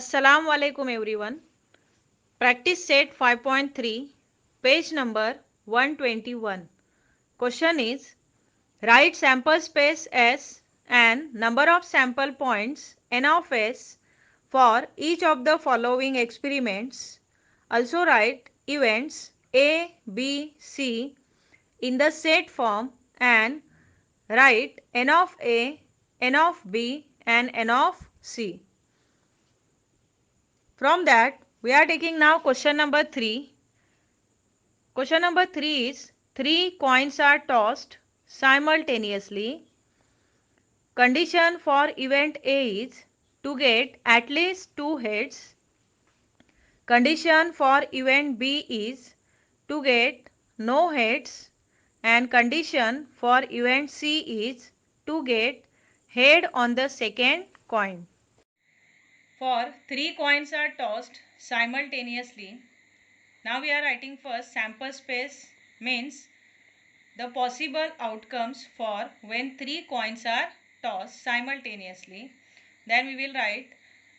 Assalamu alaikum everyone. Practice set 5.3, page number 121. Question is, write sample space S and number of sample points n of S for each of the following experiments. Also write events A, B, C in the set form and write n of A, n of B and n of C. From that, we are taking now question number 3. Question number 3 is 3 coins are tossed simultaneously. Condition for event A is to get at least 2 heads. Condition for event B is to get no heads. And condition for event C is to get head on the second coin. For 3 coins are tossed simultaneously. Now we are writing first sample space means the possible outcomes for when 3 coins are tossed simultaneously. Then we will write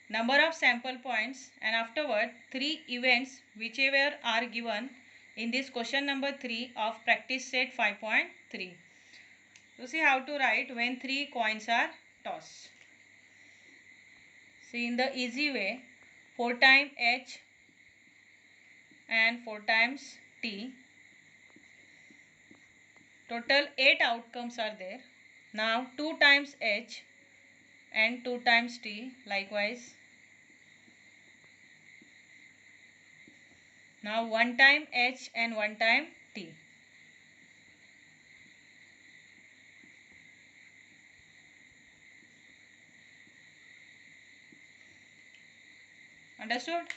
number of sample points and afterward 3 events whichever are given in this question number 3 of practice set 5.3. So see how to write when 3 coins are tossed. See in the easy way 4 times H and 4 times T. Total 8 outcomes are there. Now 2 times H and 2 times T likewise. Now 1 time H and 1 time T. Understood?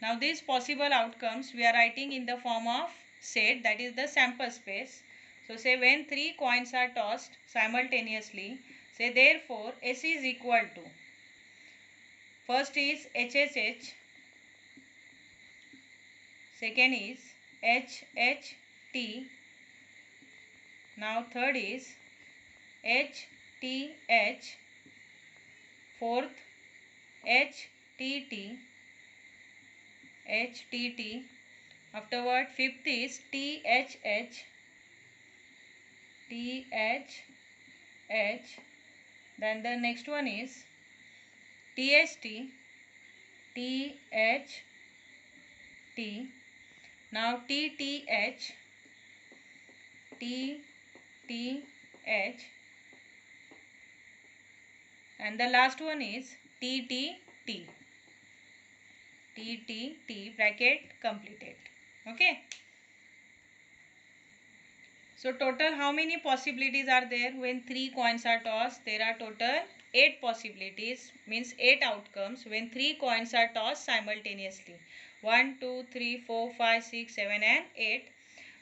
Now these possible outcomes we are writing in the form of set, that is the sample space. So say when 3 coins are tossed simultaneously, say therefore S is equal to, first is HHH, second is HHT, now third is HTH, fourth HTT, HTT, afterward fifth is THH, THH, then the next one is TST, THT, now TTH, TTH, and the last one is TTT. TTT bracket completed. Okay. So total how many possibilities are there when 3 coins are tossed? There are total 8 possibilities, means 8 outcomes when 3 coins are tossed simultaneously. 1, 2, 3, 4, 5, 6, 7 and 8.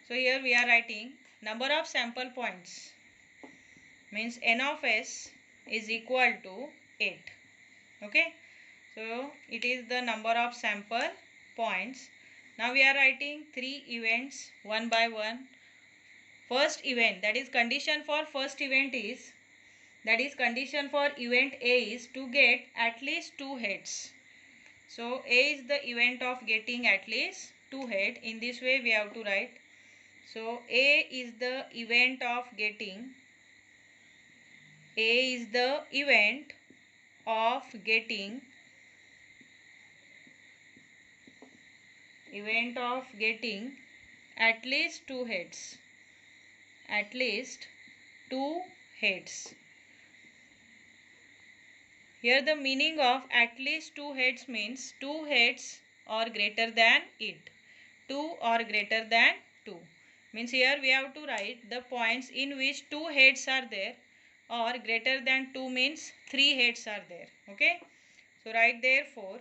So here we are writing number of sample points, means n of S is equal to 8. Okay. So it is the number of sample points. Now we are writing 3 events one by one. First event, that is condition for first event is, that is condition for event A is to get at least 2 heads. So A is the event of getting at least 2 head. In this way we have to write. So A is the event of getting, A is the event of getting at least 2 heads. At least 2 heads. Here the meaning of at least 2 heads means 2 heads or greater than it. 2 or greater than 2. Means here we have to write the points in which 2 heads are there, or greater than 2 means 3 heads are there. Okay. So write therefore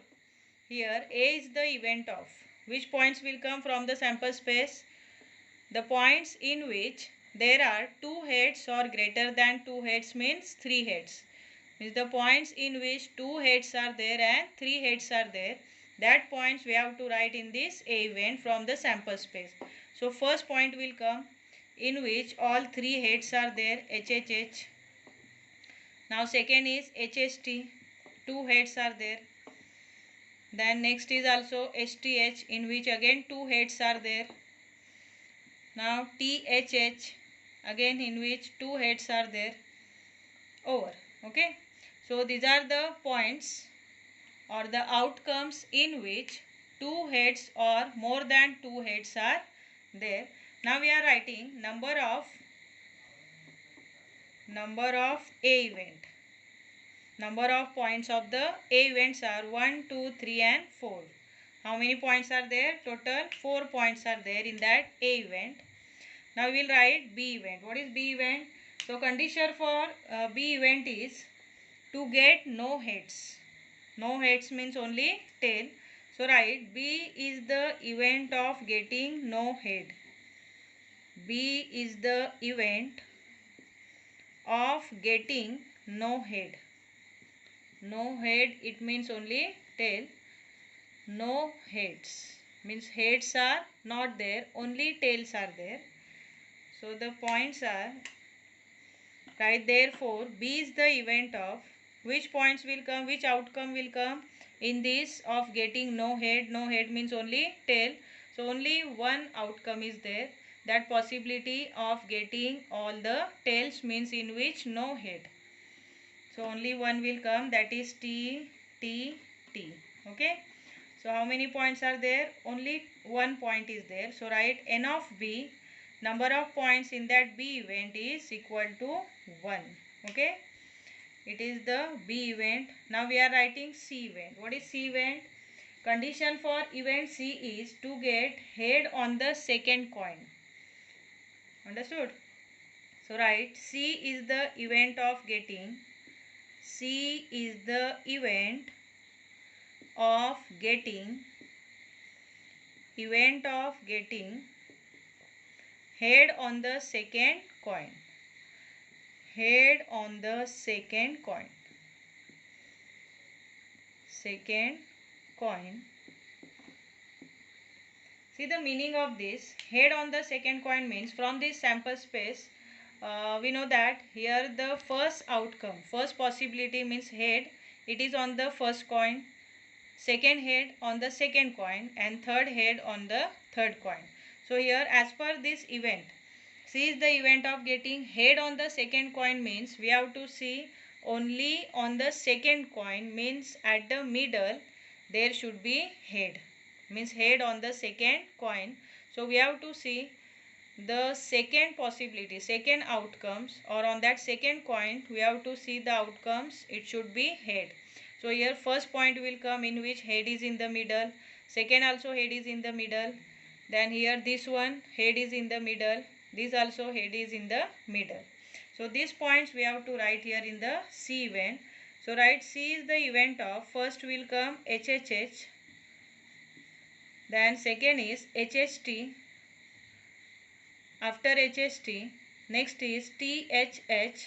here A is the event of, which points will come from the sample space? The points in which there are 2 heads or greater than 2 heads means 3 heads. Means the points in which 2 heads are there and 3 heads are there, that points we have to write in this A event from the sample space. So first point will come in which all 3 heads are there, HHH. Now second is HST, 2 heads are there. Then next is also STH, in which again two heads are there. Now THH, again in which two heads are there. Over. Okay. So these are the points or the outcomes in which two heads or more than two heads are there. Now we are writing number of A event. Number of points of the A events are 1, 2, 3 and 4. How many points are there? Total 4 points are there in that A event. Now we will write B event. What is B event? So condition for B event is to get no heads. No heads means only tail. So write B is the event of getting no head. B is the event of getting no head. No head, it means only tail. No heads means heads are not there, only tails are there. So the points are, right, therefore B is the event of which points will come, which outcome will come in this of getting no head. No head means only tail. So only one outcome is there. That possibility of getting all the tails means in which no head. So only one will come, that is T, T, T. Okay. So how many points are there? Only one point is there. So write N of B. Number of points in that B event is equal to 1. Okay. It is the B event. Now we are writing C event. What is C event? Condition for event C is to get head on the second coin. Understood? So write C is the event of getting. C is the event of getting head on the second coin. Head on the second coin. Second coin. See the meaning of this. Head on the second coin means from this sample space, we know that here the first outcome, first possibility means head, it is on the first coin, second head on the second coin, and third head on the third coin. So here as per this event, C is the event of getting head on the second coin means we have to see only on the second coin, means at the middle there should be head, means head on the second coin. So we have to see the second possibility, second outcomes, or on that second coin we have to see the outcomes, it should be head. So here first point will come in which head is in the middle, second also head is in the middle, then here this one head is in the middle, this also head is in the middle. So these points we have to write here in the C event. So write C is the event of, first will come HHH, then second is HHT, after HHT next is THH,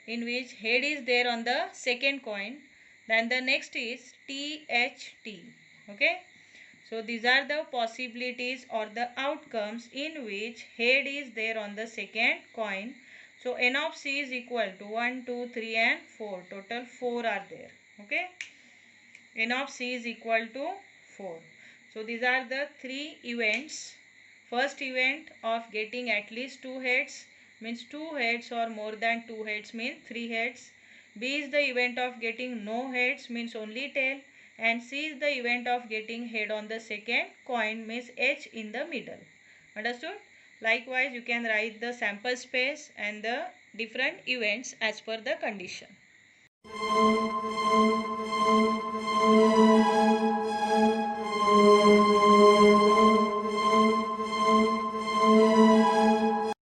in which head is there on the second coin, then the next is THT. Okay. So these are the possibilities or the outcomes in which head is there on the second coin. So N of C is equal to 1, 2, 3 and 4. Total 4 are there. Okay. N of C is equal to 4. So these are the three events. First event of getting at least two heads means two heads or more than two heads means three heads. B is the event of getting no heads means only tail. And C is the event of getting head on the second coin means H in the middle. Understood? Likewise, you can write the sample space and the different events as per the condition.